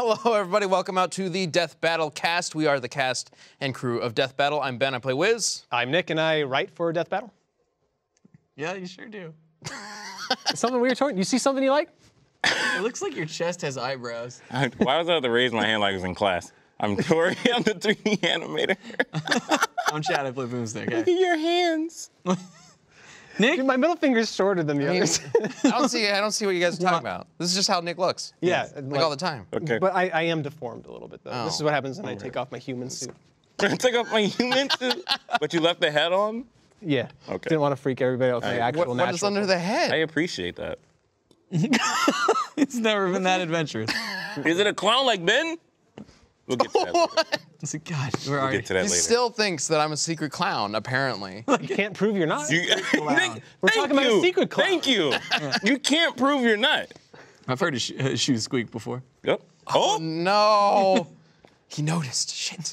Hello, everybody. Welcome out to the Death Battle cast. We are the cast and crew of Death Battle. I'm Ben. I play Wiz. I'm Nick, and I write for Death Battle. Yeah, you sure do. Something weird, Tori? You see something you like? It looks like your chest has eyebrows. Why was I have to raise my hand like I was in class? I'm Tori. I'm the 3D animator. I'm Chad. I play Boomstick. Look at your hands. Nick? Dude, my middle finger's shorter than the others. I don't see what you guys are talking about. This is just how Nick looks. Yeah. Like all the time. Okay. But I am deformed a little bit, though. Oh. This is what happens when I take off my human suit. Take off my human suit, but you left the head on? Yeah. Okay. Didn't want to freak everybody out with my actual What natural is under the head? I appreciate that. It's never been that adventurous. Is it a clown like Ben? We'll get to that later. It's like, God, where are We'll you? get to that He later. still thinks that I'm a secret clown, apparently. You can't prove you're not. Nick, We're talking about a secret clown. Thank you. You can't prove you're not. I've heard his shoes squeak before. Yep. Oh, No. He noticed. Shit.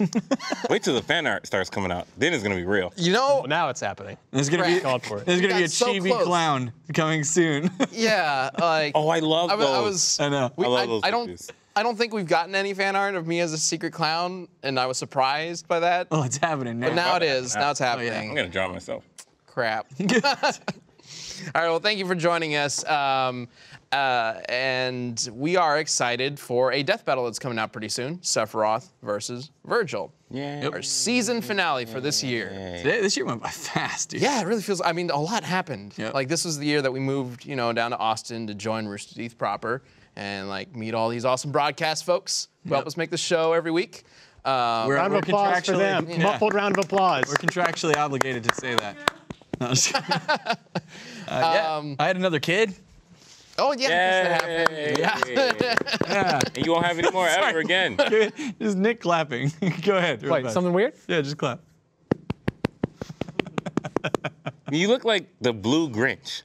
wait till the fan art starts coming out. Then it's gonna be real. You know, Well, now it's happening. There's gonna Crap. be Called for it. there's gonna be a got so chibi close. clown coming soon. yeah, like. Oh, I love those. I know. We- I love those I pictures. don't think we've gotten any fan art of me as a secret clown, and I was surprised by that. Oh, it's happening now. But now it is. Now it's happening. I'm gonna draw myself. Crap. All right, well, thank you for joining us. And we are excited for a death battle that's coming out pretty soon. Sephiroth versus Virgil. Yeah. Our season finale for this year. This year went by fast, dude. Yeah, it really feels, I mean, a lot happened. Yep. Like, this was the year that we moved, down to Austin to join Rooster Teeth proper and, like, meet all these awesome broadcast folks who help us make the show every week. Round of applause for them. Yeah. Muffled round of applause. We're contractually obligated to say that. No, I'm just kidding. Yeah, I had another kid. Oh, yeah, that happened. Yeah. And you won't have any more ever again. Just Nick clapping. Go ahead. real Wait, fast. something weird? Yeah, just clap. You look like the blue Grinch.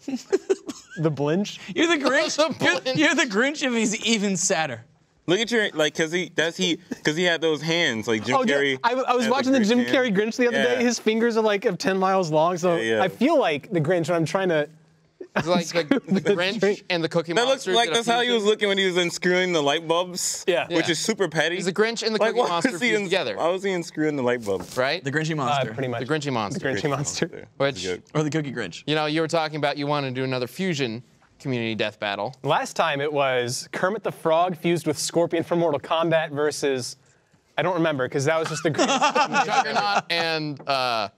The blinch? You're the Grinch. You're the Grinch if he's even sadder. Look at your cause he had those hands like Jim Oh, Carrey. dude, I was had watching the Grinch Jim hand. Carrey Grinch the other day. Yeah. His fingers are like 10 miles long, so Yeah, yeah. I feel like the Grinch when I'm trying to. It's like the Grinch and the Cookie That looks Monster. like did a that's how he fusion. was looking when he was unscrewing the light bulbs. Yeah. Which Yeah. is super petty. He's the Grinch and the Like, Cookie why Monster was he fused together, Why was he unscrewing the light bulbs? right? The Grinchy monster. Pretty much. The Grinchy Monster. The Grinchy monster. Which, Good. Or the Cookie Grinch. you were talking about you want to do another fusion community death battle. Last time it was Kermit the Frog fused with Scorpion from Mortal Kombat versus, I don't remember, because that was just the Grinch. Juggernaut and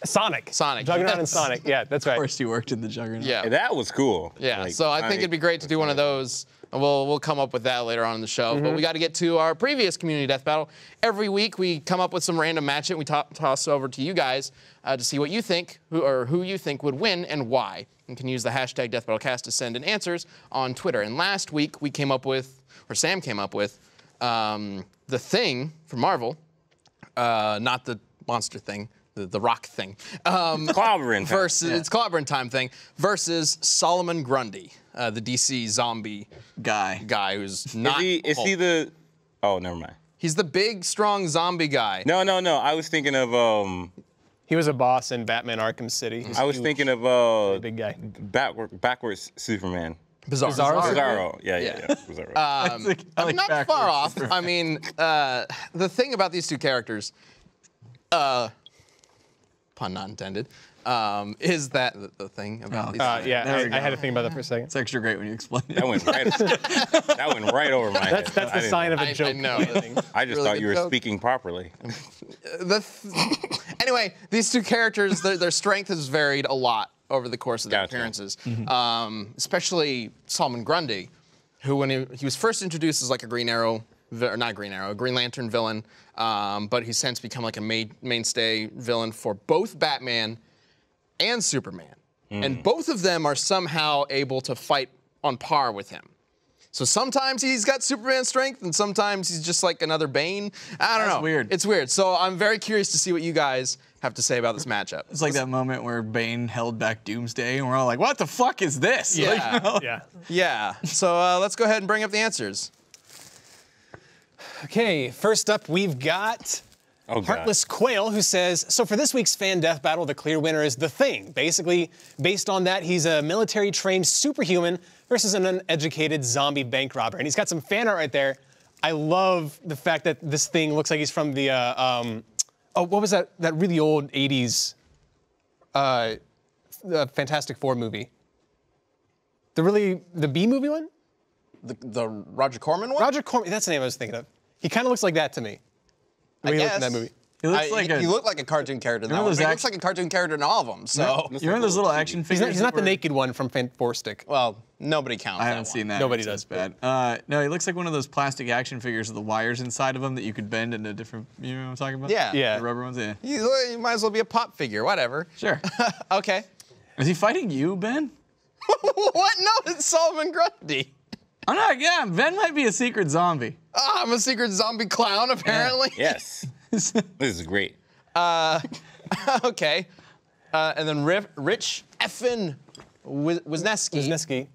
Sonic. Sonic. Juggernaut and Yes. Sonic, yeah, that's right. Of course, you worked in the Juggernaut. yeah. And that was cool. Yeah, Like, so I think it'd be great to do one of those. We'll come up with that later on in the show. But we got to get to our previous community death battle. Every week we come up with some random matchup. We toss over to you guys to see what you think, who you think would win and why. You can use the hashtag DeathBattleCast to send in answers on Twitter. And last week we came up with, or Sam came up with, the Thing from Marvel, not the monster thing. The rock thing. Clobberin time. Versus, it's Clobberin time thing, versus Solomon Grundy, the DC zombie guy who's not. Is he Hulk. the? Oh, never mind. He's the big, strong zombie guy. No. I was thinking of He was a boss in Batman Arkham City. I was thinking of Big guy. backwards Superman. Bizarro. Bizarro. Yeah. Bizarro. I like Not backwards. far off. I mean, the thing about these two characters, pun not intended, is that the thing about these. Yeah, There we I go. had to think about that for a second. It's extra great when you explain it. that went right over my head. That's the sign of a I joke. know. I just really thought good you were joke. speaking properly. Anyway, these two characters, their strength has varied a lot over the course of their Gotcha. appearances. Especially Solomon Grundy, who when he was first introduced as like a Green Arrow, or not Green Arrow, a Green Lantern villain, but he's since become like a mainstay villain for both Batman and Superman. And both of them are somehow able to fight on par with him. So sometimes he's got Superman strength, and sometimes he's just like another Bane. I don't know. weird. It's weird. So I'm very curious to see what you guys have to say about this matchup. It's like that moment where Bane held back Doomsday, and we're all like, what the fuck is this? Yeah. Like, you know? Yeah. Yeah. So let's go ahead and bring up the answers. Okay, first up we've got Oh, God. Heartless Quail, who says, so for this week's fan death battle, the clear winner is The Thing. Basically, based on that, he's a military-trained superhuman versus an uneducated zombie bank robber. And he's got some fan art right there. I love the fact that this thing looks like he's from the, what was that really old 80s Fantastic Four movie? The B movie one? The Roger Corman one? Roger Corman, that's the name I was thinking of. He kind of looks like that to me. The way he looked in that movie. He looks like he looked like a cartoon character in that one. He looks like a cartoon character in all of them, so. You remember those little action figures? He's not the naked one from Four Stick. Well, nobody counts I that haven't one. seen that. Nobody It's does. bad. No, he looks like one of those plastic action figures with the wires inside of them that you could bend into different, you know what I'm talking about? Yeah. Yeah. The rubber ones, yeah. You might as well be a pop figure, whatever. Sure. Okay. Is he fighting you, Ben? What? No, it's Solomon Grundy. I'm not, yeah, Ben might be a secret zombie. Oh, I'm a secret zombie clown, apparently. Yes. This is great. Okay. And then Rich Effin Wisniewski.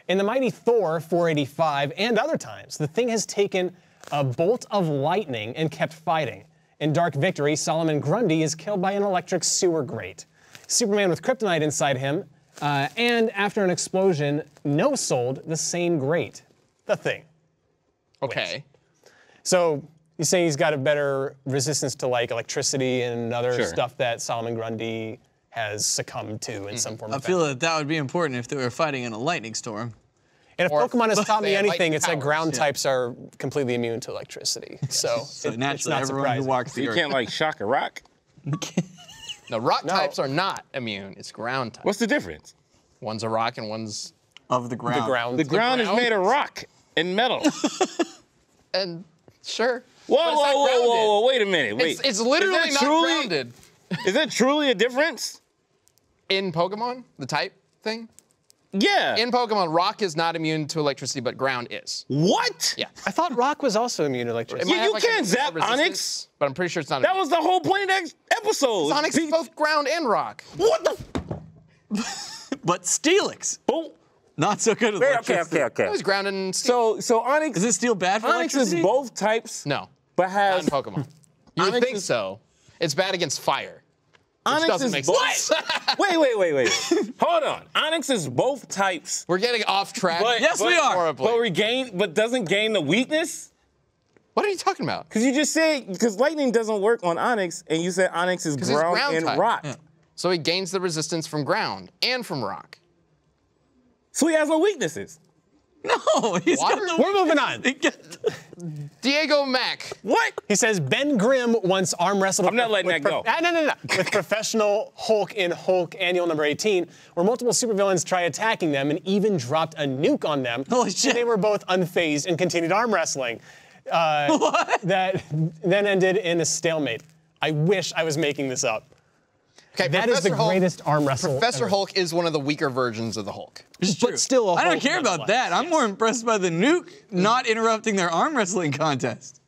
In the mighty Thor 485 and other times, the thing has taken a bolt of lightning and kept fighting. In Dark Victory, Solomon Grundy is killed by an electric sewer grate. Superman with kryptonite inside him, and after an explosion, no-souled the same grate. The Thing. Okay. So you say he's got a better resistance to like electricity and other Sure. stuff that Solomon Grundy has succumbed to in some form I of feel that would be important if they were fighting in a lightning storm. And if Or Pokemon has taught they me had anything, lightning it's that powers. ground Yeah. types are completely immune to electricity. So, So it's naturally, not everyone who surprising. walks So the you earth. can't like shock a rock? No, rock types are not immune. It's ground types. What's the difference? One's a rock and one's... of the ground. The ground. The ground is ground? made of rock and metal. And sure. Whoa, But it's not whoa, grounded. whoa, whoa, wait a minute. Wait. It's literally Is that not truly- grounded. Is that truly a difference? In Pokemon, the type thing? Yeah. In Pokemon, rock is not immune to electricity, but ground is. What? Yeah. I thought rock was also immune to electricity. It might You have, can't a zap resistance, Onyx. But I'm pretty sure it's not. That was the whole point of that episode. Onyx is both ground and rock. What the? But Steelix, Oh. not so good at Okay, electricity. It was grounded in steel. So Onyx. Is it steel bad for Onyx is electricity? both types, No, but not has in Pokemon. You would Onyx think is- so. It's bad against fire. Onyx doesn't is make both. sense. Wait. Hold on. Onyx is both types. We're getting off track. But- Yes, we are. horribly. But doesn't gain the weakness? What are you talking about? Because you just said, because lightning doesn't work on Onyx, and you said Onyx is it's ground, ground and type. rock. Yeah. So he gains the resistance from ground and from rock. So he has no weaknesses. No, he's got Water? the We're moving on. Diego Mack. What? He says Ben Grimm once arm wrestled. I'm not letting that go. No. With professional Hulk in Hulk Annual number 18, where multiple supervillains try attacking them and even dropped a nuke on them. Holy shit. And they were both unfazed and continued arm wrestling. What? That then ended in a stalemate. I wish I was making this up. Okay, That is the Professor Hulk- greatest arm wrestle Professor ever. Hulk is one of the weaker versions of the Hulk. It's But true. still a I don't Hulk care about nonetheless, that. I'm more impressed by the nuke not interrupting their arm wrestling contest.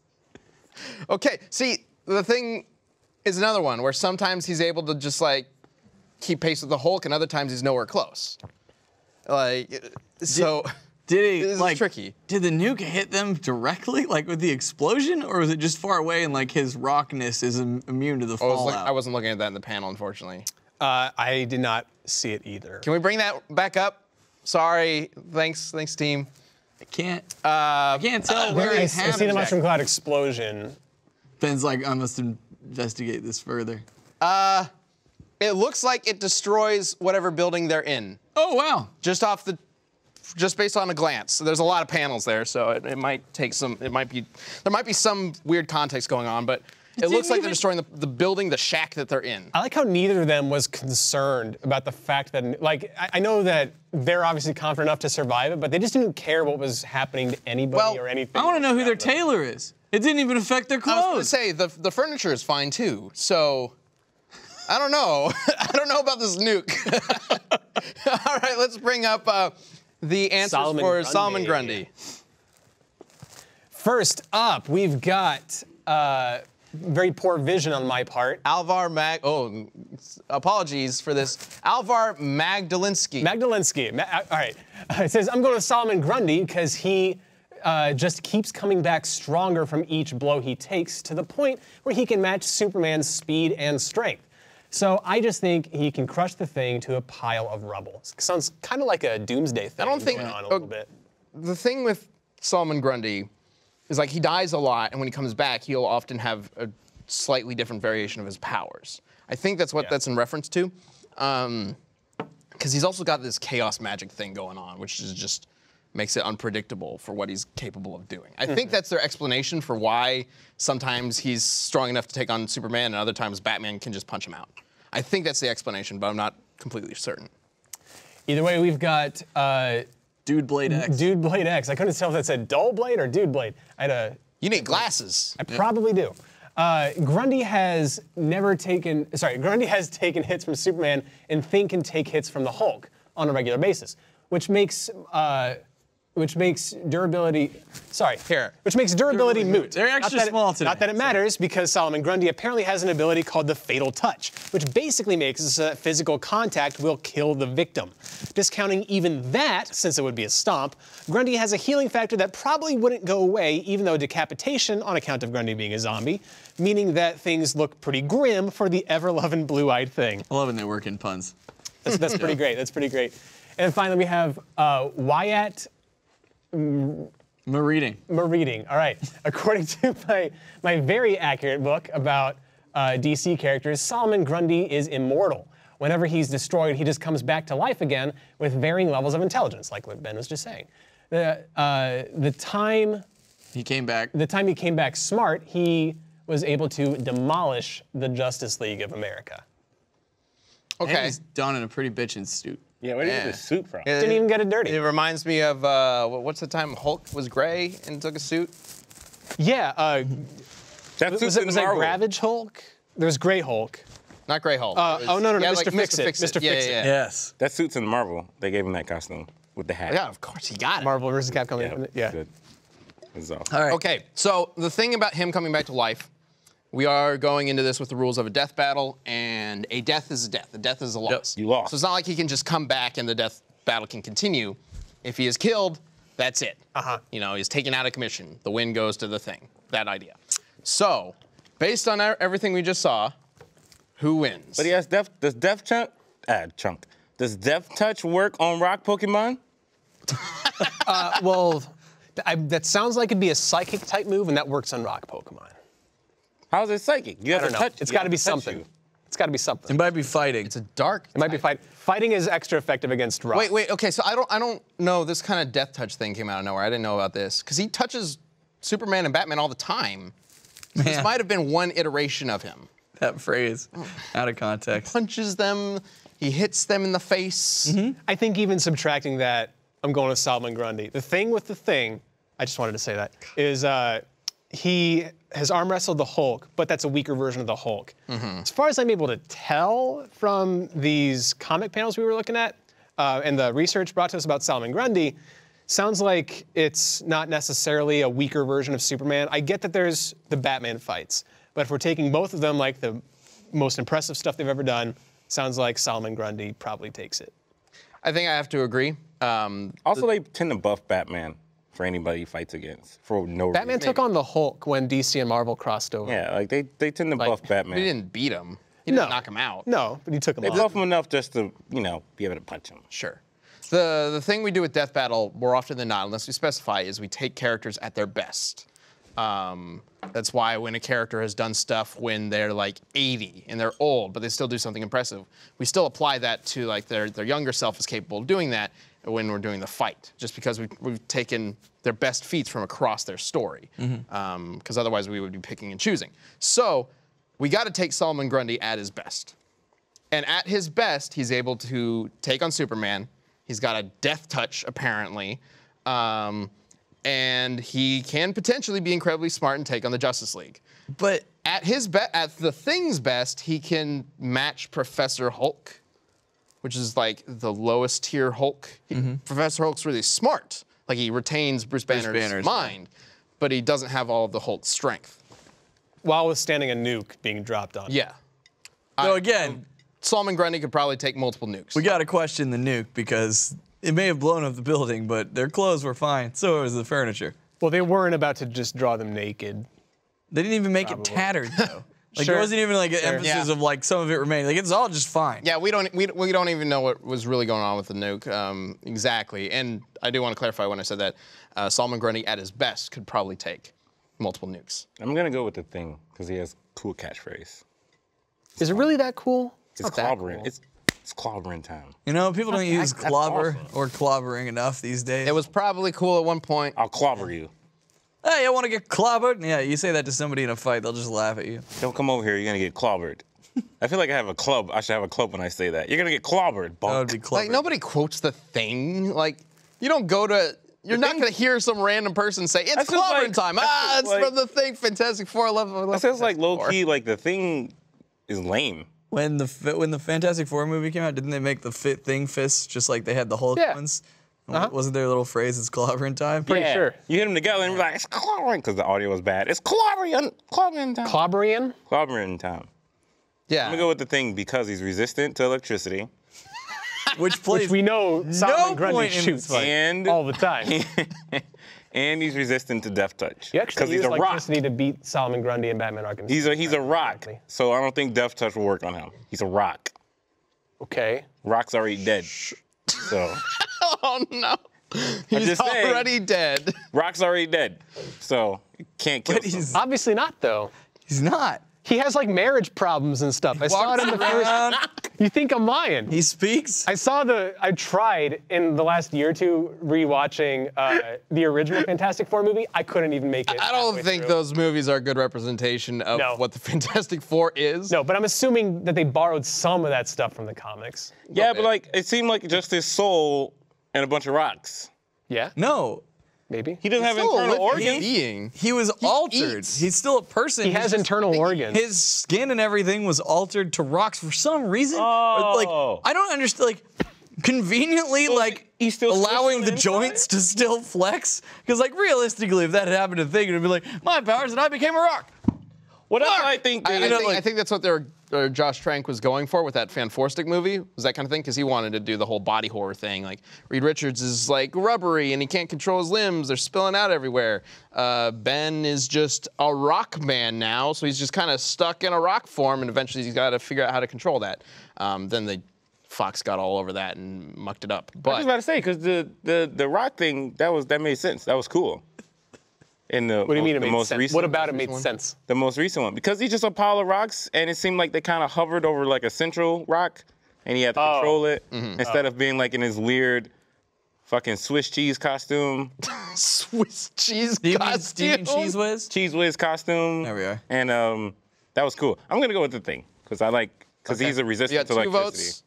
Okay, see, the thing is another one where sometimes he's able to just like keep pace with the Hulk, and other times he's nowhere close. Like, so Did he this is like tricky. Did the nuke hit them directly, like with the explosion, or was it just far away and like his rockness is immune to the fallout? I wasn't looking at that in the panel, unfortunately. I did not see it either. Can we bring that back up? Sorry, thanks, team. I can't tell where I it see happened. the mushroom cloud explosion. Ben's like, I must investigate this further. It looks like it destroys whatever building they're in, Oh wow. just based on a glance. So there's a lot of panels there, so it might take some. There might be some weird context going on, but it looks like they're destroying the building, the shack that they're in. I like how neither of them was concerned about the fact that, like, I know that they're obviously confident enough to survive it, but they just didn't care what was happening to anybody Well, or anything. I want to know who their tailor is. It didn't even affect their I was going to clothes. say the furniture is fine too, so I don't know. I don't know about this nuke. All right, let's bring up the answers Solomon for Grundy. Solomon Grundy. First up, we've got very poor vision on my part. Alvar apologies for this. Alvar Magdalinsky. Magdalinsky. All right. It says, I'm going with Solomon Grundy because he just keeps coming back stronger from each blow he takes to the point where he can match Superman's speed and strength. So I just think he can crush the Thing to a pile of rubble. Sounds kind of like a doomsday thing I don't think going on a little bit. the thing with Solomon Grundy is like he dies a lot, and when he comes back, he'll often have a slightly different variation of his powers. I think that's what that's in reference to, because he's also got this chaos magic thing going on, which is just makes it unpredictable for what he's capable of doing. I think that's their explanation for why sometimes he's strong enough to take on Superman, and other times Batman can just punch him out. I think that's the explanation, but I'm not completely certain. Either way, we've got Dude Blade X. Dude Blade X. I couldn't tell if that said Dull Blade or Dude Blade. You need glasses. I probably do. Grundy has Grundy has taken hits from Superman and Thing can take hits from the Hulk on a regular basis, which makes durability moot. They're extra small today. Not that it matters, because Solomon Grundy apparently has an ability called the Fatal Touch, which basically makes it so that physical contact will kill the victim. Discounting even that, since it would be a stomp, Grundy has a healing factor that probably wouldn't go away, even though decapitation, on account of Grundy being a zombie, meaning that things look pretty grim for the ever-loving blue-eyed Thing. I love when they work in puns. That's pretty great. That's pretty great. And finally, we have Wyatt Mereading. All right. According to my very accurate book about DC characters, Solomon Grundy is immortal. Whenever he's destroyed, he just comes back to life again with varying levels of intelligence, like what Ben was just saying. The time he came back smart, he was able to demolish the Justice League of America. Okay. And he's donning a pretty bitchin' suit. Yeah, where did you get the suit from? Didn't even get it dirty. It reminds me of, what's the time Hulk was gray and took a suit? Yeah. That Was it Ravage Hulk? There's Gray Hulk. Not Gray Hulk. No, Mr. Fix-It. Mr. Yeah, Fix-It. yeah. Yes. That suit's in Marvel. They gave him that costume with the hat. Yeah, of course, he got it. Marvel vs. Capcom. Yeah. Good. That's all. All right. Okay, so the thing about him coming back to life, we are going into this with the rules of a death battle, and a death is a death. A death is a loss. You lost. So it's not like he can just come back and the death battle can continue. If he is killed, that's it. You know, he's taken out of commission. The win goes to the Thing. That idea. So, based on everything we just saw, who wins? But he has Does Death Touch work on rock Pokemon? Well, that sounds like it'd be a psychic type move, and that works on rock Pokemon. How's it psychic? You have I to don't know. touch. It's you got to have be touch something. you. It's got to be something. It might be fighting. It's a dark. It might be fighting. Fighting is extra effective against rock. Wait. Okay, so I don't know. This kind of death touch thing came out of nowhere. I didn't know about this because he touches Superman and Batman all the time. So this might have been one iteration of him. That phrase, out of context. Punches them. He hits them in the face. I think even subtracting that, I'm going with Solomon Grundy. The thing with the Thing, I just wanted to say that, is he has arm wrestled the Hulk, but that's a weaker version of the Hulk. As far as I'm able to tell from these comic panels we were looking at, and the research brought to us about Solomon Grundy, sounds like it's not necessarily a weaker version of Superman. I get that there's the Batman fights, but if we're taking both of them like the most impressive stuff they've ever done, sounds like Solomon Grundy probably takes it. I think I have to agree. Also, they tend to buff Batman for anybody he fights against for no reason. Batman took on the Hulk when DC and Marvel crossed over. Yeah, like they tend to buff Batman. He didn't beat him. He didn't knock him out. No, but he took him They off. buff him enough just to, be able to punch him. Sure. The thing we do with Death Battle, more often than not, unless we specify, is we take characters at their best. That's why when a character has done stuff when they're like 80 and they're old, but they still do something impressive, we still apply that to like their younger self is capable of doing that when we're doing the fight, just because we've taken their best feats from across their story. Because otherwise we would be picking and choosing. So we got to take Solomon Grundy at his best. And at his best, he's able to take on Superman. He's got a death touch, apparently. And he can potentially be incredibly smart and take on the Justice League. But at the Thing's best, he can match Professor Hulk, which is like the lowest tier Hulk. Professor Hulk's really smart. Like he retains Bruce Banner's mind, but he doesn't have all of the Hulk's strength. While withstanding a nuke being dropped on him. Yeah. So again, Solomon Grundy could probably take multiple nukes. we got to question the nuke because it may have blown up the building, but their clothes were fine. So was the furniture. Well, they weren't about to just draw them naked. They didn't even make it tattered though. Like Sure. there wasn't even like an Sure. emphasis of like some of it remaining. Like it's all just fine. Yeah, we don't even know what was really going on with the nuke exactly. And I do want to clarify when I said that Solomon Grundy at his best could probably take multiple nukes. I'm gonna go with the Thing because he has cool catchphrase. Is it really that cool? It's not that clobbering. cool. It's clobbering time. You know, people don't use that's clobber awesome. or clobbering enough these days. It was probably cool at one point. I'll clobber you. Hey, I want to get clobbered? Yeah, you say that to somebody in a fight, they'll just laugh at you. Don't come over here. You're gonna get clobbered. I feel like I have a club. I should have a club when I say that. You're gonna get clobbered. That would Bunk. be clever. Like nobody quotes the Thing. Like you don't go to. You're not going to hear some random person say, it's That feels clobbering like- time. that feels It's like- from the Thing, Fantastic Four, 11. That sounds like low key. Like the Thing is lame. When the Fantastic Four movie came out, didn't they make the Thing fists just like they had the Hulk Yeah. ones? Wasn't there a little phrase, it's clobbering time? Pretty sure. You hit them together and you're like, it's clobbering because the audio was bad. It's clobbering time. Clobberian? Clobbering time. Yeah. I'm gonna go with the Thing because he's resistant to electricity. Which plays Which we know Solomon Grundy point in shoots the fight. And all the time. and he's resistant to death touch. You actually Because he's use a rock. electricity to beat Solomon Grundy and Batman Arkham City. He's a rock. So I don't think death touch will work on him. He's a rock. Okay. Rock's already dead. So Oh, no. He's just saying. already dead. Rock's already dead. So you can't kill But him. Obviously not, though. he's not. He has like marriage problems and stuff. I saw it in the first. You think I'm lying? He speaks. I tried in the last year or two rewatching the original Fantastic Four movie. I couldn't even make it. I don't halfway think through. those movies are a good representation of No. what the Fantastic Four is. No, but I'm assuming that they borrowed some of that stuff from the comics. Yeah, but like it seemed like just his soul and a bunch of rocks. Yeah, No. maybe. He doesn't have Still a internal living organs. being. He was altered. eats. He's still a person. He He's has just- internal organs. His skin and everything was altered to rocks for some reason. Oh. Like I don't understand. Like conveniently, like he's still allowing the squished joints to still flex. Because like realistically, if that had happened to Thing, it'd be like my powers and I became a rock. Well, that's what I think. I think that's what Josh Trank was going for with that Fan Four Stick movie, was that kind of thing, because he wanted to do the whole body horror thing. Like Reed Richards is like rubbery and he can't control his limbs; they're spilling out everywhere. Ben is just a rock man now, so he's just kind of stuck in a rock form, and eventually he's got to figure out how to control that. Then Fox got all over that and mucked it up. I was But about to say because the rock thing that made sense. That was cool. In the What do you mean it the made most sense? recent, What about it made sense? the most recent one? Because he's just a pile of rocks, and it seemed like they kind of hovered over like a central rock, and he had to control it instead of being like in his weird, fucking Swiss cheese costume, Swiss cheese Do you costume. mean Cheese Whiz? cheese whiz costume. There we are. And that was cool. I'm gonna go with the Thing because he's a We resistant got to two electricity. votes.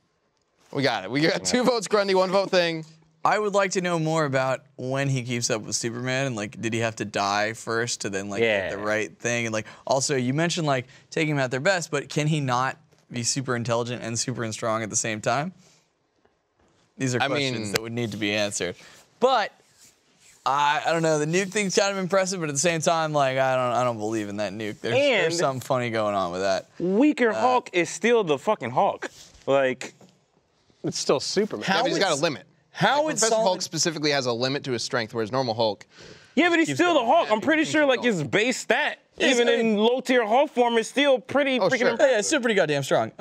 We got it. We got 2 votes Grundy, 1 vote Thing. I would like to know more about when he keeps up with Superman and like did he have to die first to then like get the Yeah. right thing, and like also you mentioned like taking him at their best, but can he not be super intelligent and super strong at the same time? These are questions that would need to be answered. But I don't know, the nuke thing's kind of impressive, but at the same time, like I don't believe in that nuke. There's And- something funny going on with that. Weaker Hulk is still the fucking Hulk. Like It's still Superman. Yeah, but he's got a it's- limit. How would Professor Hulk Solomon specifically has a limit to his strength, whereas normal Hulk. yeah, but he's still the Hulk. I'm pretty sure like his base stat, even in low tier Hulk form, is still pretty freaking sure. impressive. Yeah, it's still pretty goddamn strong.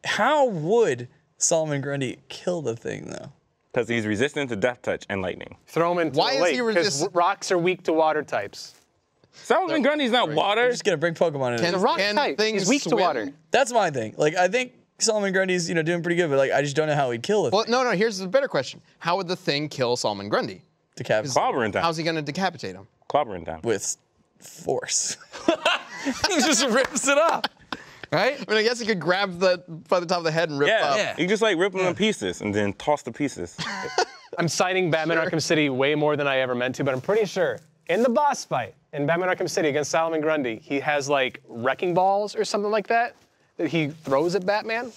How would Solomon Grundy kill the Thing though? Because he's resistant to death touch and lightning. Throw him into Why the is lake, he 'cause resist- rocks are weak to water types. Solomon Grundy's not water. You're just gonna bring Pokemon in. Can- The rock Can type things is weak to swim? water. That's my thing. Like I think Solomon Grundy's doing pretty good, but like I just don't know how he'd kill it. Well, no. Here's the better question: how would the Thing kill Solomon Grundy? Clobbering time. How's he gonna decapitate him? Clobbering time. with force. He just rips it off, right? I mean, I guess he could grab by the top of the head and rip up. Yeah. You just like rip them in pieces and then toss the pieces. I'm citing Batman Arkham City way more than I ever meant to, but I'm pretty sure in the boss fight in Batman Arkham City against Solomon Grundy, he has like wrecking balls or something like that he throws at Batman.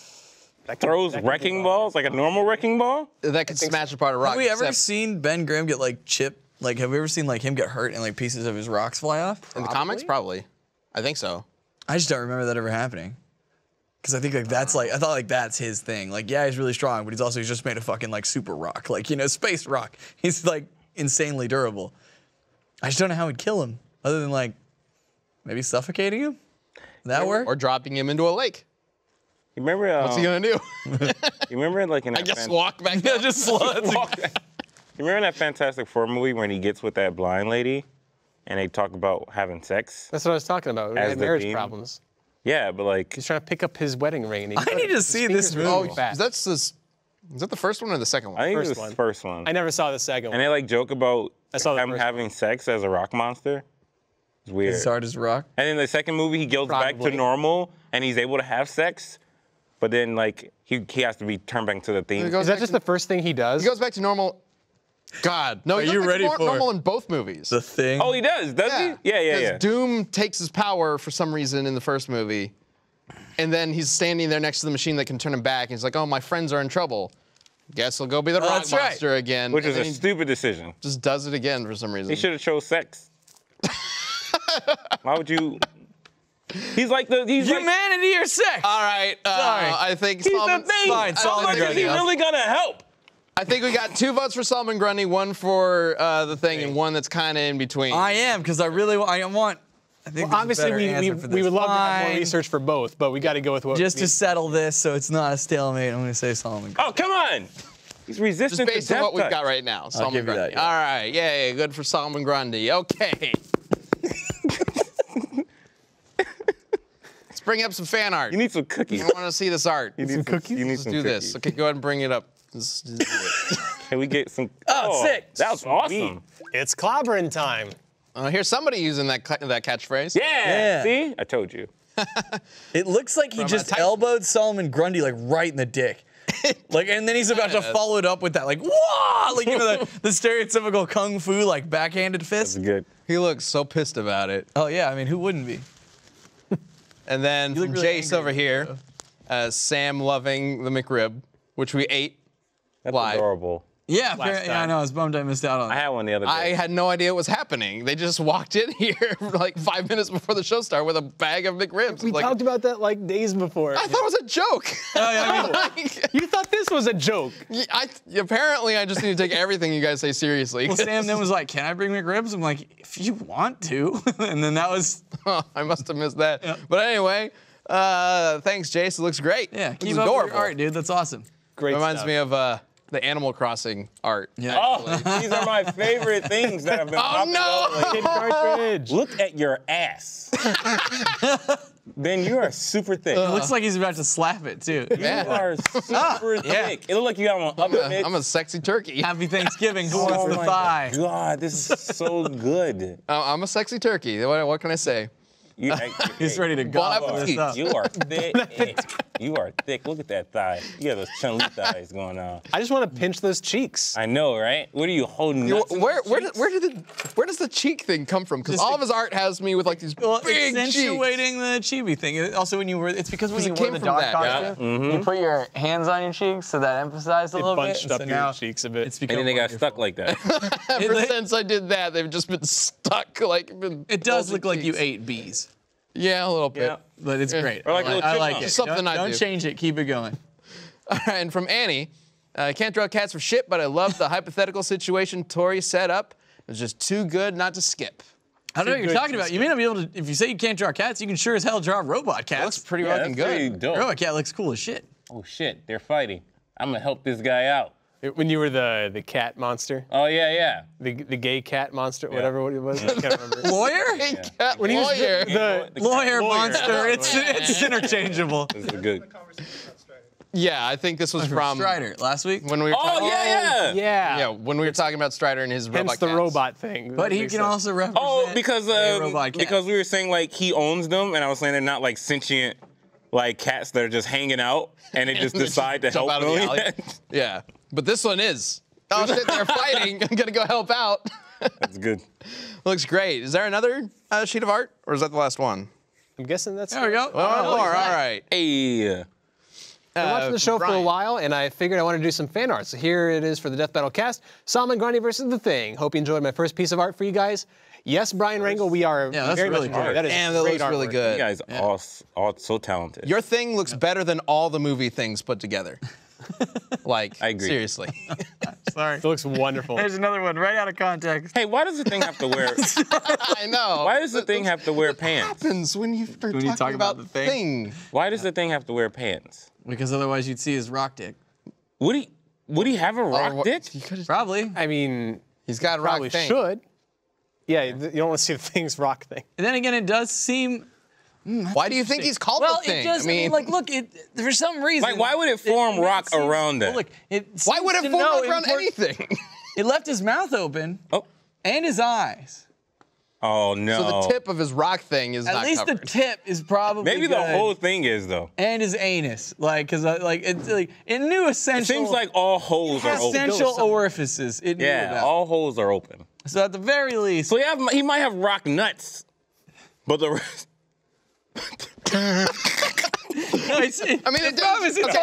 Throws wrecking balls like a normal wrecking ball. That could smash apart a rock. Have we ever except seen Ben Grimm get like chipped? Like, have we ever seen like him get hurt and like pieces of his rocks fly off? in the comics? Probably. I think so. I just don't remember that ever happening. Because I think like that's like I thought like that's his thing. Like yeah, he's really strong, but he's just made a fucking like super rock, like space rock. He's like insanely durable. I just don't know how he'd kill him, other than like maybe suffocating him. Would that work? Or dropping him into a lake. You remember? What's he gonna do? You remember like in that I guess walk back. just You remember in that Fantastic Four movie when he gets with that blind lady? and they talk about having sex. That's what I was talking about. We As had the marriage theme? problems. Yeah, but like, He's trying to pick up his wedding ring. And I need to see this movie. Fat. Is that the first one or the second one? I think First it was one. the first one. I never saw the second And one. they like joke about I saw the him first having sex as a rock monster. It's weird. As hard as rock. And then the second movie, he goes back Probably. to normal and he's able to have sex, but then like he has to be turned back to the theme. Is that just the first thing he does? He goes back to normal. God, no. Are He goes you back to ready for normal in both movies? The Thing. Oh, he does he? Yeah. Because Doom takes his power for some reason in the first movie, and then he's standing there next to the machine that can turn him back. And he's like, "Oh, my friends are in trouble. Guess he'll go be the rock that's right. monster again." Which And is then a he stupid decision. just does it again for some reason. He should have chose sex. Why would you? He's like the Humanity or sex? All right. Sorry. I think he's Solomon. the thing. Fine, Solomon Like, is he Grundy. really gonna help? I think we got 2 votes for Solomon Grundy, 1 for the Thing, and 1 that's kind of in between. I am, because I want. I think Well, obviously, we would love to have more Fine. research for both, but we got to go with what. Just to settle this, so it's not a stalemate, I'm going to say Solomon Grundy. Oh, come on. He's resistant Just based to on death what we've touch. got right now. Solomon give you Grundy. that, yeah. All right. Yay. Good for Solomon Grundy. Okay. Let's bring up some fan art. You need some cookies. I want to see this art. You need some cookies. You need Let's some do cookies. this. Okay, go ahead and bring it up. Let's just do it. Can we get some? Oh, sick. That was awesome. It's clobbering time. Here's somebody using that catchphrase. Yeah. See, I told you. It looks like he From, just Tyson. elbowed Solomon Grundy like right in the dick. Like, and then he's about to follow it up with that, like, whoa! Like, you know, the stereotypical kung fu, like, backhanded That's fist. good. He looks so pissed about it. Oh, yeah, I mean, who wouldn't be? And then look from really Jace angry, over here, Sam loving the McRib, which we ate That's live. adorable. Yeah, apparently, yeah, I time. know. I was bummed I missed out on I that. had one the other day. I had no idea what was happening. They just walked in here like 5 minutes before the show started with a bag of McRibs. We Like, talked about that like days before. I thought it was a joke. Oh, yeah, I mean, Like, You thought this was a joke. apparently, I just need to take everything you guys say seriously. well, Sam then was like, can I bring McRibs? I'm like, if you want to. And then that was, I must have missed that. Yeah. But anyway, thanks, Jace. It looks great. yeah, It's keep up adorable. with your art, dude. That's awesome. Great Reminds stuff. me of the Animal Crossing art. Yeah. Oh, these are my favorite things that have been popping no! up lately. Kid cartridge. Look at your ass. Ben, you are super thick. It looks like he's about to slap it, too. You are super Yeah. thick. It looks like you got on upper mid. I'm a sexy turkey. Happy Thanksgiving. Who Oh wants the my thigh? God, this is so good. I'm a sexy turkey. What can I say? He's ready to Bon gobble this appetit. up. You are thick. You are thick. Look at that thigh. You got those chun-li thighs going on. I just want to pinch those cheeks. I know, right? What are you holding? Nuts in Where those cheeks? does the cheek thing come from? Because Just all a- of his art has me with like these Well, big cheeks. accentuating the chibi thing. Also, when you were, it's because when Because you it wore came the from dog that, costume, yeah. you put your hands on your cheeks, so that emphasized a It little bit. bunched and up so your now cheeks a bit. It's become And then they got wonderful. stuck like that. Ever It- since I did that, they've just been stuck like. It does bulging look like you cheeks. ate bees, yeah, a little bit. Yeah. but it's great. Or like a little I like chipmunk. it. Just something don't, I don't do. change it. Keep it going. All right, and from Annie, I can't draw cats for shit, but I love the hypothetical situation Tori set up. It was just too good not to skip. I don't know what good you're talking to about. You may not be able to. If you say you can't draw cats, you can sure as hell draw robot It cats. looks pretty Yeah, fucking that's pretty good. dope. Robot cat looks cool as shit. Oh shit, they're fighting. I'm gonna help this guy out. When you were the cat monster, Oh yeah. the gay cat monster, whatever it was. I can't remember. Lawyer? Hey, cat When he was lawyer. the Lawyer, Lawyer. monster. It's interchangeable. This is good. Yeah, I think this was from Strider last week. when we were Oh talking, yeah. yeah, when we were talking about Strider and his hence robot the cats. robot thing. But That he makes can sense. also represent Oh, because a robot cat. because we were saying like he owns them, and I was saying they're not like sentient like cats that are just hanging out and they just They decide to jump help out of the them. alley. Yeah, but this one is. Oh shit, they're fighting. I'm gonna go help out. That's good. Looks great. Is there another sheet of art, or is that the last one? I'm guessing that's. There we go. One more. All right. Hey. I've been watching the show for a Brian. while, and I figured I wanted to do some fan art. So here it is for the Death Battle cast. Solomon Gundy versus The Thing. Hope you enjoyed my first piece of art for you guys. Yes, Brian Rangel, we are Yeah, that's very really much enjoying cool. it. That is Damn, that great looks really artwork. good. You guys are all so talented. Your thing looks better than all the movie things put together. Like, I agree. seriously. Sorry. It looks wonderful. There's another one right out of context. Hey, why does the thing have to wear? I know. Why does the thing have to wear What pants? happens when you start When you talking talk about about the thing? Why does the thing have to wear pants? Because otherwise you'd see his rock dick. Would he have a rock dick? He could've- Probably. I mean, He's got a rock probably thing. should. Yeah, you don't want to see the Thing's rock thing. And then again, it does seem. Why do you think he's called Well, the Thing? it does. I mean, like, look, for some reason. Like, why would it form rock seems- around that? Well, look, why would it form rock around anything? It left his mouth open. Oh. And his eyes. Oh no. So the tip of his rock thing is At not least covered. the tip is probably Maybe good. the whole thing is though. And his anus, like, cause like it's like it knew essential. It seems like all holes are open. essential orifices. It knew Yeah, about. all holes are open. So at the very least, So he might have rock nuts, but the rest. I mean, the problem is it's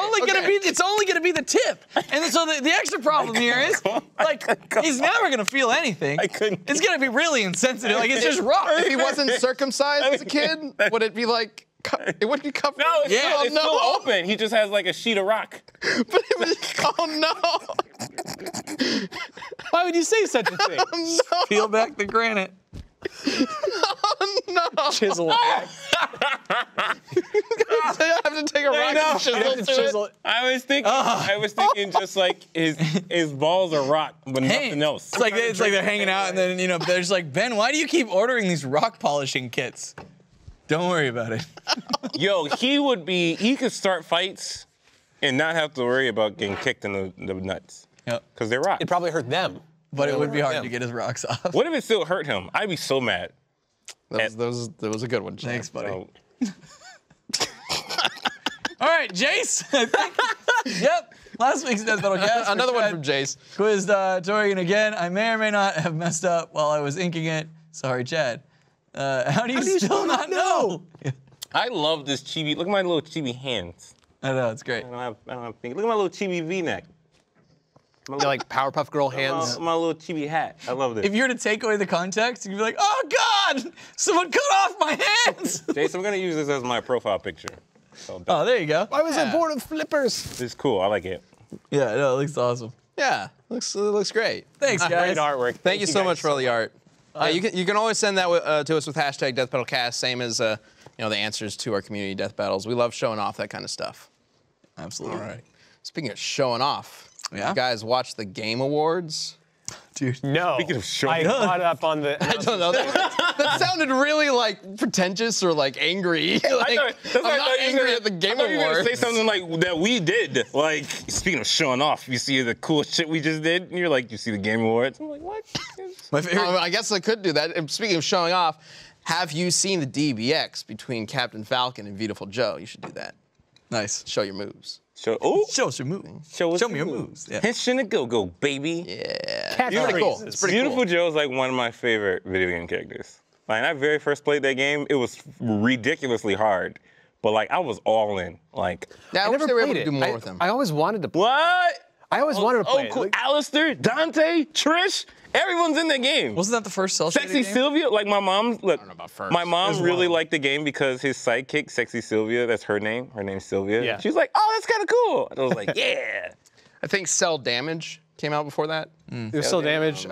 only gonna be the tip, and so the extra problem here is like he's never gonna feel anything. couldn't. It's gonna be really insensitive. Like it's just rock. If he wasn't circumcised as a kid, would it be like? It wouldn't be covered. No, it's, Yeah, still, it's still open. He just has like a sheet of rock. But it was. Oh no! Why would you say such a thing? Peel back the granite. No! Chisel. I have to take a rock know. and chisel to Chisel. it. I was thinking just like his balls are rock, but nothing else. It's like they're hanging out, and then they're just like, Ben, why do you keep ordering these rock polishing kits? Don't worry about it. Yo, he could start fights and not have to worry about getting kicked in the nuts. Yep. Because they're rock. It probably hurt them. But it would be hard to get his rocks off. What if it still hurt him? I'd be so mad. That was a good one. Chad. Thanks, buddy. Oh, All right, Jace. Yep. Last week's Death Battle cast. Another one from Jace. Quizzed Torian again. I may or may not have messed up while I was inking it. Sorry, Chad. How do you still not know? I love this chibi. Look at my little chibi hands. I know, it's great. I don't have fingers. Look at my little chibi V-neck. They're like Powerpuff Girl hands. My little chibi hat. I love this. If you were to take away the context, you'd be like, oh, God! Someone cut off my hands! Jason, I'm gonna use this as my profile picture. So Oh, there you go. Why was I bored of flippers? this is cool. I like it. Yeah, no, it looks awesome. Yeah, looks great. Thanks, guys. Great artwork. Thank you so much guys for all the art. Yeah, you can always send that to us with hashtag DeathBattleCast, same as the answers to our community death battles. We love showing off that kind of stuff. Absolutely. All right. Speaking of showing off, Yeah? you guys watch the Game Awards? Dude. No. Speaking of showing I caught up on the. I don't know. That sounded really like pretentious or like angry. Like, I'm not angry at the Game I thought you were gonna Awards. say something like that we did. Like, speaking of showing off, you see the cool shit we just did, and you're like, you see the Game Awards? I'm like, what? My favorite. I guess I could do that. And speaking of showing off, have you seen the DBX between Captain Falcon and Beautiful Joe? You should do that. Nice. Show your moves. Show Show your moves. Show me your moves. Yeah. Henshin and go-go, baby. Yeah. It's pretty cool. It's pretty Beautiful cool. Joe is like one of my favorite video game characters. Like, when I very first played that game, it was ridiculously hard. But like, I was all in. Like, Yeah, I wish they were able to do more with him. I always wanted to play. what? I always wanted to play. Oh, cool. Like, Alistair, Dante, Trish, everyone's in the game. Wasn't that the first cell shaded Sexy game? Sylvia, like my mom, look, know about first. my mom There's really one. liked the game because his sidekick, Sexy Sylvia, that's her name. Her name's Sylvia. Yeah. She's like, oh, that's kind of cool. And I was like, yeah. I think Cell Damage came out before that. it was still damage.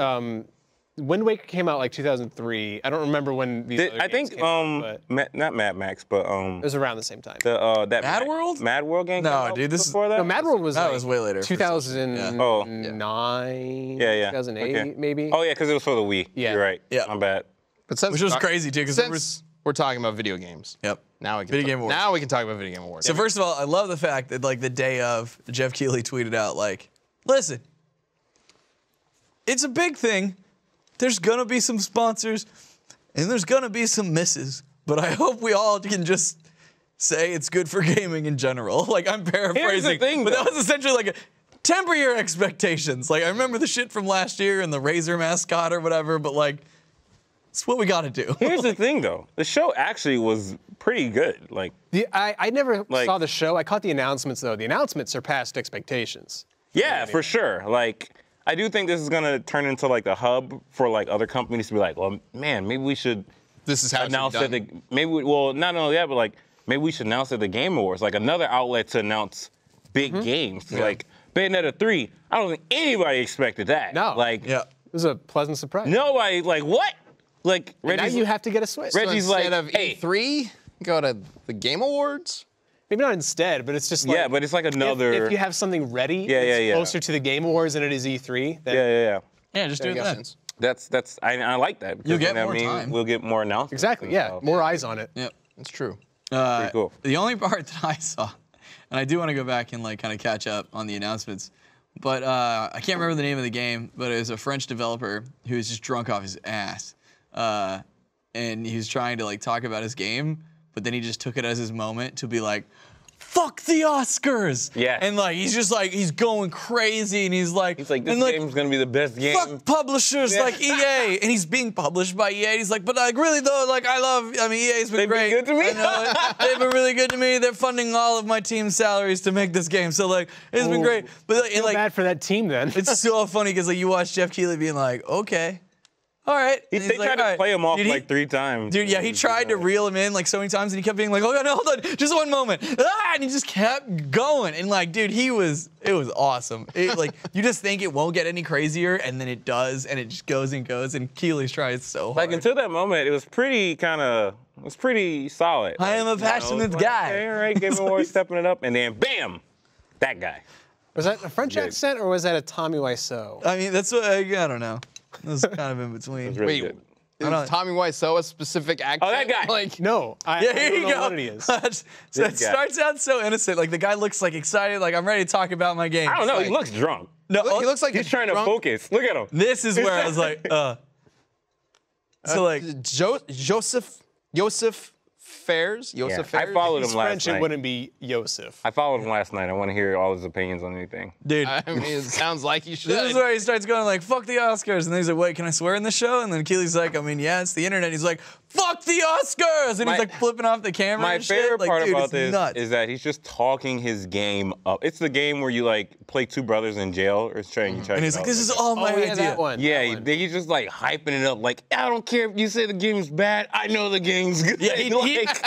Wind Waker came out like 2003. I don't remember when these. Other I games think, came out, but not Mad Max, but it was around the same time. that Mad World? Mad World game. No, came out dude, this is- before that. No, Mad World was That like was way later for 2009, Oh. Yeah. 2008 Okay. maybe. Oh yeah, because it was for the Wii. Yeah. You're right. Yeah. My bad. But since Which was crazy, too, because there was. since we're talking about video games, Yep. now we can Video Game Awards. Now we can talk about Video Game Awards. So first of all, I love the fact that like the day of, Jeff Keighley tweeted out like, listen, it's a big thing. There's gonna be some sponsors, and there's gonna be some misses, but I hope we all can just say it's good for gaming in general. Like I'm paraphrasing, thing, but that though. was essentially like temper your expectations. Like I remember the shit from last year and the Razer mascot or whatever, but like it's what we gotta do. Here's the thing, though. The show actually was pretty good. Like, I never Like- saw the show. I caught the announcements though. The announcements surpassed expectations. yeah, for sure. Like, I do think this is gonna turn into like the hub for like other companies to be like, well, man, maybe we should this is how it's announce done. that not only that, but like maybe we should announce at the Game Awards, like another outlet to announce big games. Like Bayonetta 3, I don't think anybody expected that. No. Like, Yeah. It was a pleasant surprise. nobody, like, what? Like, Now Reggie's, you have to get a Switch. So Reggie's instead like, of hey. E3, go to the Game Awards. Maybe not instead, but it's just like. yeah, but it's like another. If you have something ready, Yeah, that's yeah. closer to the Game Awards than it is E3, then yeah. Yeah, just do it Makes then. sense. I like that. Because You'll get that more means time. We'll get more announcements. Exactly. Yeah. More eyes on it. Yep. That's true. Pretty cool. The only part that I saw, and I do want to go back and like kind of catch up on the announcements, but I can't remember the name of the game, but it was a French developer who was just drunk off his ass, and he was trying to like talk about his game, but then he just took it as his moment to be like, fuck the Oscars. Yeah. And like he's going crazy, and he's like This game's gonna be the best game. fuck publishers like EA, and he's being published by EA. He's like, but like really though, like EA's been They've great. been good to me. I know it. They've been really good to me. They're funding all of my team's salaries to make this game. So like, it's been great. But like, Feel bad for that team then. it's so funny because like you watch Jeff Keighley being like, okay, all right. They And he's like, tried all to right. play him off Dude, like 3 times. Dude, yeah, he tried to reel him in like so many times, and he kept being like, "Oh no, hold on, just one moment," and he just kept going. And like, dude, it was awesome. Like, you just think it won't get any crazier, and then it does, and it just goes and goes. And Keeley's trying so hard. Like until that moment, it was pretty solid. I am a passionate guy. Okay, all right, Game Awards stepping it up, and then bam, that guy. Was that a French accent or was that a Tommy Wiseau? I mean, that's what I don't know. It was kind of in between. Really Wait, good. is Tommy Wiseau a specific accent? Oh, that guy. Like, No, I Yeah, I here don't you know go. what it is. So it This guy. starts out so innocent. Like the guy looks like excited. Like I'm ready to talk about my game. I don't know. He Like, looks drunk. no, he looks like He's a trying to drunk- focus. Look at him. This is where I was like, So like, Joseph Fares. Joseph I Fares. followed He's him last French, it night. wouldn't be Yosef. I followed him last night. I want to hear all his opinions on anything. dude. I mean, it sounds like you should. This is where he starts going like, fuck the Oscars. And then he's like, wait, can I swear in the show? And then Keely's like, I mean, yeah, it's the internet. He's like, fuck the Oscars. And he's like flipping off the camera My and shit. favorite Like, part dude, about it's this nuts. is that he's just talking his game up. It's the game where you like play 2 brothers in jail or trying. And he's like, this is all my Oh, yeah, idea. that one. Yeah, that one. he's just like hyping it up. Like, I don't care if you say the game's bad. I know the game's good. Yeah,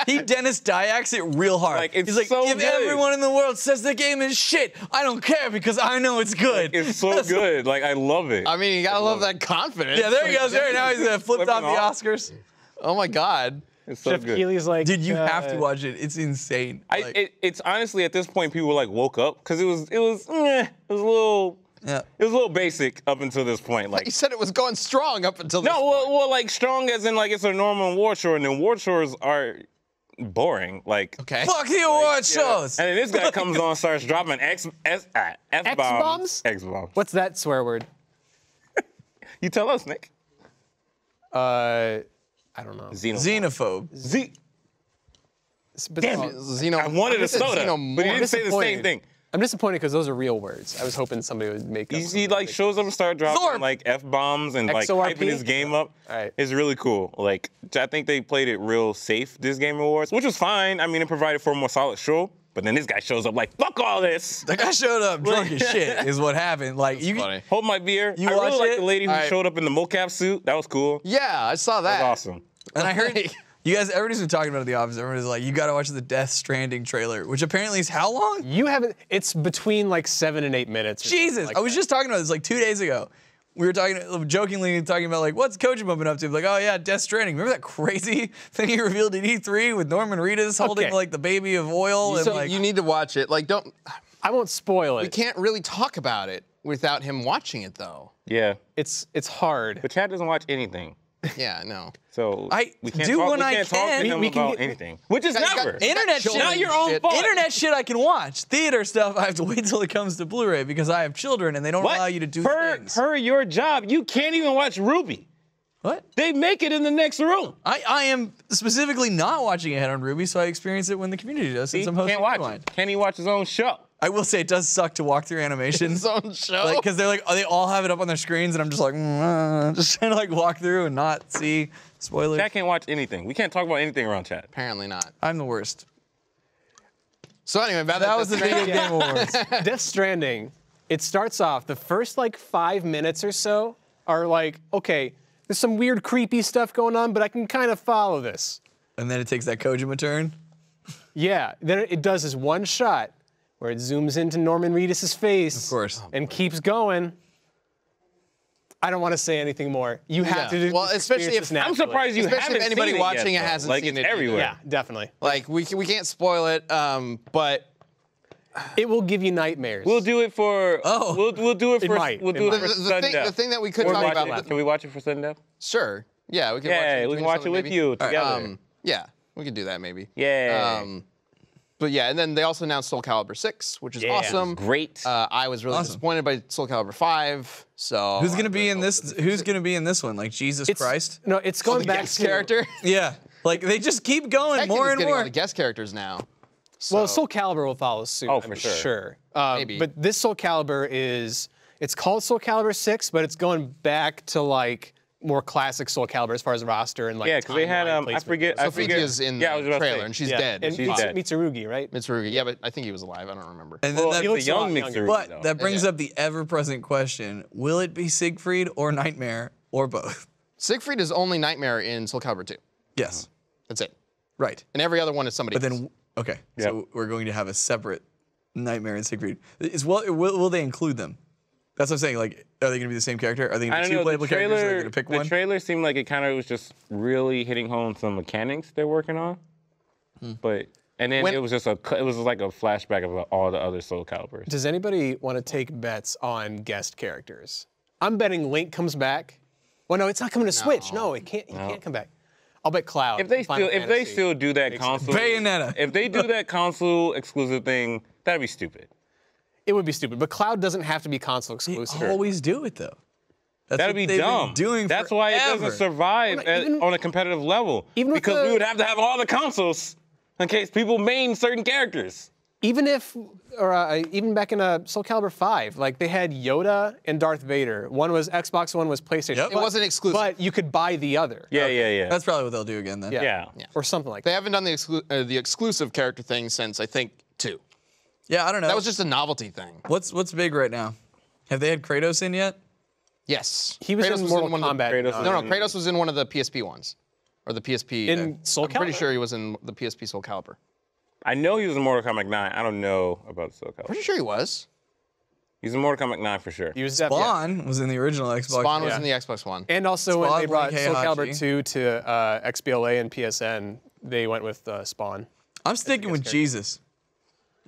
he Dennis Dyax it real hard. Like, it's he's like, so if good. everyone in the world says the game is shit, I don't care because I know it's good. It's so good. Like, I love it. I mean, you gotta love that confidence. Yeah, there he goes. There now he's flipped Flipping off the off. Oscars. Oh my God. It's so Jeff good. Keighley's like, Dude, you have to watch it. It's insane. Like, It's honestly at this point people like woke up because it was a little yeah. it was a little basic up until this point. Like You said it was going strong up until this no, point. well, like strong as in like it's a normal award show, and then award shows are boring. Like Okay. Fuck the award shows. And then this guy comes on, starts dropping F-bombs. X-bombs? X-bombs. What's that swear word? You tell us, Nick. I don't know. Xenophobe. Damn it. Xeno. I wanted I a said soda, xenomorph. but he didn't say the same disappointed. thing. I'm disappointed because those are real words. I was hoping somebody would make up. He like shows up and start dropping Thorpe. like F-bombs and like XORP? hyping his game up. Alright. It's really cool. Like I think they played it real safe this Game Awards, which was fine. I mean, it provided for a more solid show. But then this guy shows up like, fuck all this. That guy showed up drunk as shit is what happened. Like you funny. Hold my beer. You I watched really like it? the lady who Alright. showed up in the mocap suit. That was cool. Yeah, I saw that. That was awesome. And I heard you guys, everybody's been talking about it at the office. Everybody's like, you gotta watch the Death Stranding trailer, which apparently is how long? You haven't. It's between like 7 and 8 minutes. or something Jesus. like I was that. just talking about this like 2 days ago. We were jokingly talking about like, what's Kojima been up to? Like, oh yeah, Death Stranding. Remember that crazy thing he revealed at E3 with Norman Reedus holding Okay. like the baby of oil and So like. you need to watch it. Like, don't. I won't spoil it. We can't really talk about it without him watching it, though. Yeah. It's hard. But Chad doesn't watch anything. Yeah, no. So I we can't do talk, when we I can't talk can. to him We can about get- anything. Which is You got- never. Internet shit. Not your own Shit. fault. Internet shit I can watch. Theater stuff I have to wait till it comes to Blu-ray because I have children and they don't allow you to do things. Per your job, you can't even watch Ruby. What? They make it in the next room. I am specifically not watching ahead on Ruby, so I experience it when the community does. He Since I'm hosting can't watch Rewind. it. Can't he watch his own show? I will say it does suck to walk through animations. His own show. Like, because they're like, they all have it up on their screens, and I'm just like, just trying to like walk through and not see spoilers. Chad can't watch anything. We can't talk about anything around Chad. Apparently not. I'm the worst. So anyway, about That was the Death video game awards. Death Stranding. It starts off. The first like 5 minutes or so are like, okay, there's some weird, creepy stuff going on, but I can kind of follow this. And then it takes that Kojima turn. Yeah. Then it does this one shot where it zooms into Norman Reedus' face. Of course. And keeps going. I don't want to say anything more. You have Yeah. to. Well, especially experience if- this I'm naturally. surprised you Especially haven't if anybody seen it watching yet, it though. hasn't like, seen it's it either. everywhere. Yeah, definitely. Like we can't spoil it, but It will give you nightmares. We'll do it for. Oh. We'll do it for. might. We'll do it for sudden the death. thing that we could Or talk watch about. it. Can we watch it for sudden death? Sure. Yeah, we can. Yeah, we can watch it with maybe. you together. Yeah, we could do that maybe. Yeah. But yeah, and then they also announced Soul Calibur 6, which is awesome. Great. I was really disappointed by Soul Calibur 5. So Who's gonna be in this? Who's gonna be in this one? Like Jesus Christ? No, it's going back guest to character? Yeah. Like they just keep going Tekken's more and getting all more. the guest characters now. Well, Soul Calibur will follow suit. Oh, for I'm sure. Sure. Maybe. But this Soul Calibur it's called Soul Calibur 6, but it's going back to like more classic Soul Calibur as far as roster and like. Yeah, because they had timeline I placement forget. goes. I forget. Sophia's in Yeah, I was the about to trailer, say. and she's Yeah, dead. And She's dead. Mitsurugi, right? Mitsurugi. Yeah, but I think he was alive. I don't remember. And then Well, that, that's looks the a lot young younger. Mitsurugi, but though. that brings up the ever-present question: will it be Siegfried or Nightmare or both? Siegfried is only Nightmare in Soul Calibur 2. Yes. That's it. Right. And every other one is somebody But else. then, okay, Yep. so we're going to have a separate Nightmare and Siegfried. Will they include them? That's what I'm saying. Like, are they going to be the same character? Are they going I to be don't two know. playable characters? Are they going to pick The one? trailer seemed like it kind of was just really hitting home some mechanics they're working on. But and then it was just it was like a flashback of all the other Soul Caliburs. Does anybody want to take bets on guest characters? I'm betting Link comes back. Well, no, it's not coming to Switch. No, it can't. He can't come back. I'll bet Cloud. If they Final still Fantasy. do that console Bayonetta. if they do that console exclusive thing, that'd be stupid. It would be stupid, but Cloud doesn't have to be console They exclusive. always do it though. That's That'd what be they've been dumb. doing That's why it forever. doesn't survive Well, even- on a competitive level. even with because the- we would have to have all the consoles in case people main certain characters. Even back in Soul Calibur 5, like they had Yoda and Darth Vader. One was Xbox, one was PlayStation. Yep. It wasn't exclusive. But you could buy the other. Yeah. That's probably what they'll do again then. Yeah. Or something like They that. haven't done the exclusive character thing since, I think, 2. Yeah, I don't know. That was just a novelty thing. What's big right now? Have they had Kratos in yet? Yes. He was in Mortal one of the- Kombat. Kratos No, Kratos was in one of the PSP ones. Or the PSP. In Soul I'm pretty Calibur? sure he was in the PSP Soul Calibur. I know he was in Mortal Kombat 9. I don't know about Soul Calibur. Pretty sure he was. He's in Mortal Kombat 9 for sure. He was definitely. Spawn was in the original Xbox. Spawn was Yeah. in the Xbox One. And also when Spawn, they brought Link, Soul Calibur Heihachi. 2 to XBLA and PSN, they went with Spawn. I'm sticking with Jesus.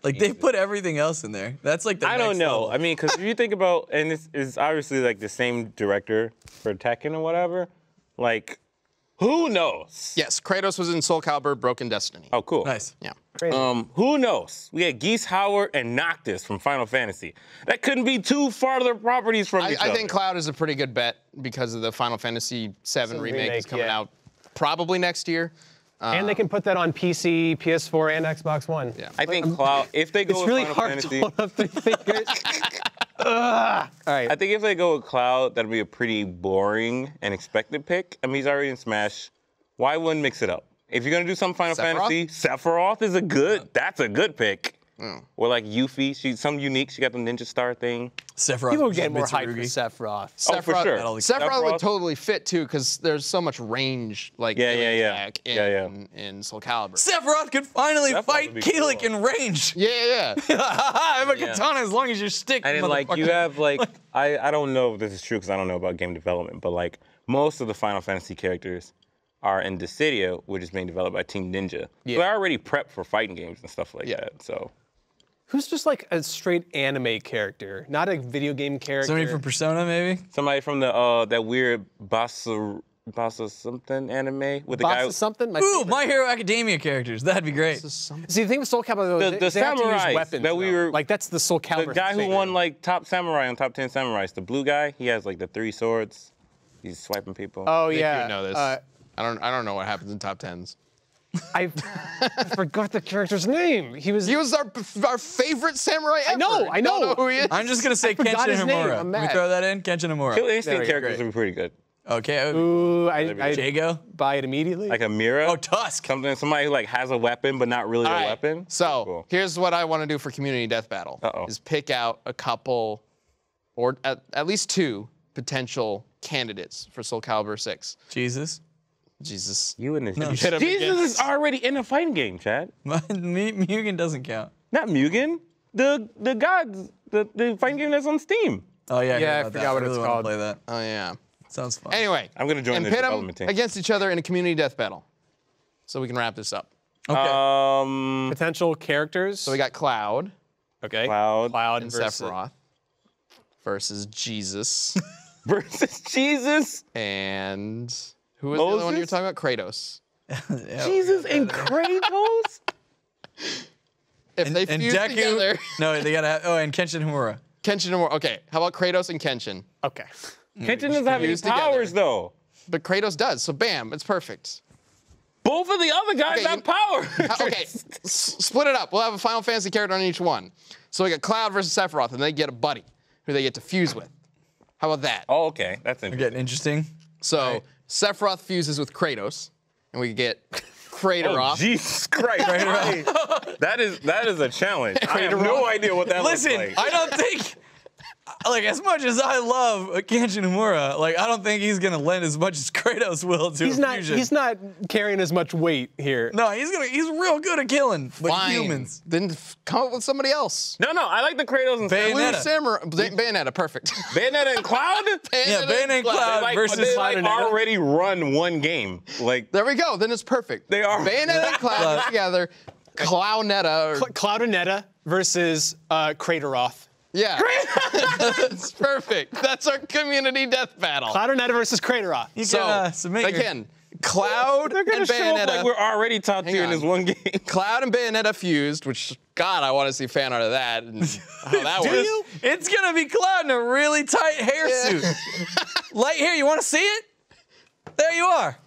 Like they put everything else in there. That's like the I don't next know. level. I mean, because if you think about, and this is obviously like the same director for Tekken or whatever, like, who knows? Yes, Kratos was in Soul Calibur Broken Destiny. Oh, cool. Nice. Yeah. Crazy. Who knows? We had Geese Howard and Noctis from Final Fantasy. That couldn't be too farther properties from each other. I think Cloud is a pretty good bet because of the Final Fantasy VII remake remake, is coming yeah. out probably next year. And they can put that on PC, PS4, and Xbox One. Yeah. I think Cloud, if they go It's with really Final hard Fantasy, to hold up three fingers. All right. I think if they go with Cloud, that'd be a pretty boring and expected pick. I mean, he's already in Smash. Why wouldn't mix it up? If you're gonna do some Final Sephiroth? Fantasy, Sephiroth is that's a good pick. Or like Yuffie, she's some unique. She got the Ninja Star thing. Sephiroth. People versus get more hype for Mitsurugi. Sephiroth. Oh, for sure. Sephiroth would Sephiroth. totally fit too because there's so much range, like Yeah, melee yeah. attack Yeah, in Soul Calibur. Sephiroth could finally Sephiroth fight would be Keelik cool. in range. Yeah. I have a Yeah. katana as long as you stick. And then like you motherfucker. have like I don't know if this is true because I don't know about game development, but like most of the Final Fantasy characters are in Dissidia, which is being developed by Team Ninja. Yeah. So they're already prepped for fighting games and stuff like Yeah. that. So Who's just like a straight anime character, not a video game character? Somebody from Persona, maybe. somebody from the that weird Bassa something anime with the Boss guy. of something? My Ooh, favorite. My Hero Academia characters. That'd be great. See, the thing with Soul Calibur, though, The is they have to use samurais weapons. that we though. were- like, that's the Soul Calibur The guy who thing. won like Top Samurai on Top 10 Samurais, the blue guy, he has like the 3 swords. He's swiping people. Oh, Nick, yeah. you know this. I don't know what happens in top 10s. I forgot the character's name. He was. He was our favorite samurai ever. know, I You don't know. who he is. I'm just gonna say forgot Kenshin his name. Himura. I'm Can we mad. throw that in? Kenshin Himura. Kill Instinct There we go. characters would be pretty good. Okay. Ooh, I Jago. buy it immediately. Like a Mira. Oh, Tusk. Somebody who like has a weapon but not really All a right, weapon. So Cool. here's what I want to do for Community Death Battle. Uh-oh. Is pick out a couple, or at least 2 potential candidates for Soul Calibur 6. Jesus. Jesus. You and this. hit him Jesus again. is already in a fighting game, Chad. Mugen doesn't count. Not Mugen. The gods. The fighting game that's on Steam. Oh yeah. Yeah, I heard about forgot that. what really it's wanna called. Play that. Oh yeah. Sounds fun. Anyway, I'm gonna join and the pit them development team. against each other in a Community Death Battle. So we can wrap this up. Okay. Potential characters. So we got Cloud. Okay. Cloud and versus Sephiroth versus Jesus. versus Jesus. And who was the other one you were talking about? Kratos. Jesus and Kratos? If they fuse together. No, they gotta have, and Kenshin Himura. Kenshin Himura. Okay, how about Kratos and Kenshin? Okay. Kenshin doesn't have any fuse together. powers, though. But Kratos does, so bam, it's perfect. Both of the other guys have power. Okay, split it up. We'll have a Final Fantasy character on each one. So we got Cloud versus Sephiroth, and they get a buddy who they get to fuse with. How about that? Oh, okay. That's We're interesting. getting interesting. So Sephiroth fuses with Kratos, and we get Kratos. Oh, Jesus Christ. That is a challenge. I have no idea what that looks Listen, like. I don't think, like, as much as I love Kenshin Himura, like, I don't think he's gonna lend as much as Kratos will to a fusion. He's not carrying as much weight here. No, he's real good at killing humans. Then come up with somebody else. No, I like the Kratos and Bayonetta. Bayonetta, perfect. Bayonetta and Cloud? Yeah, Bayonetta and Cloud versus they Bayonetta. already run one game. Like, There we go. Then it's perfect. They are. Bayonetta and Cloud together. Clownetta. Cloudinetta versus Krateroth. Yeah. It's perfect. That's our community death battle. Cloudinetta versus Krateroth. You So, can submit your- again, Cloud they're gonna and show up like Bayonetta. we're already top tier in on. this one game. Cloud and Bayonetta fused, which, God, I want to see fan art of that and how that works. It's gonna be Cloud in a really tight hairsuit. Light hair, you wanna see it? There you are.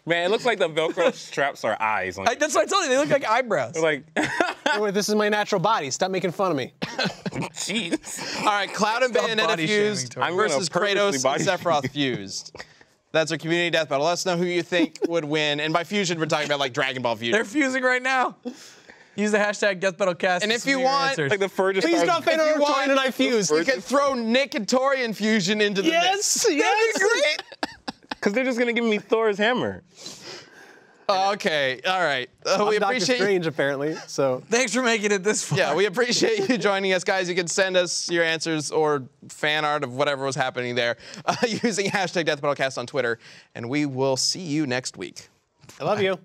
Man, it looks like the Velcro straps are eyes. On That's what I told you, they look like eyebrows. like, Anyway, this is my natural body. Stop making fun of me. jeez. All right, Cloud and Stop Bayonetta body shaming fused Tori. I'm gonna versus purposely Kratos and body shame. Sephiroth fused. That's our community death battle. Let us know who you think would win. And by fusion, we're talking about like Dragon Ball fusion. They're fusing right now. Use the hashtag DeathBattleCast. And to if submit you your want- answers. Like the furthest Please don't fan art of Torian and I fused. We could throw Nick and Torian fusion into the mix. Yes. Great. Because they're just going to give me Thor's hammer. Okay, all right. We I'm Doctor appreciate Strange, apparently. So Thanks for making it this far. Yeah, we appreciate you joining us, guys. You can send us your answers or fan art of whatever was happening there using hashtag DeathBattleCast on Twitter, and we will see you next week. I love you.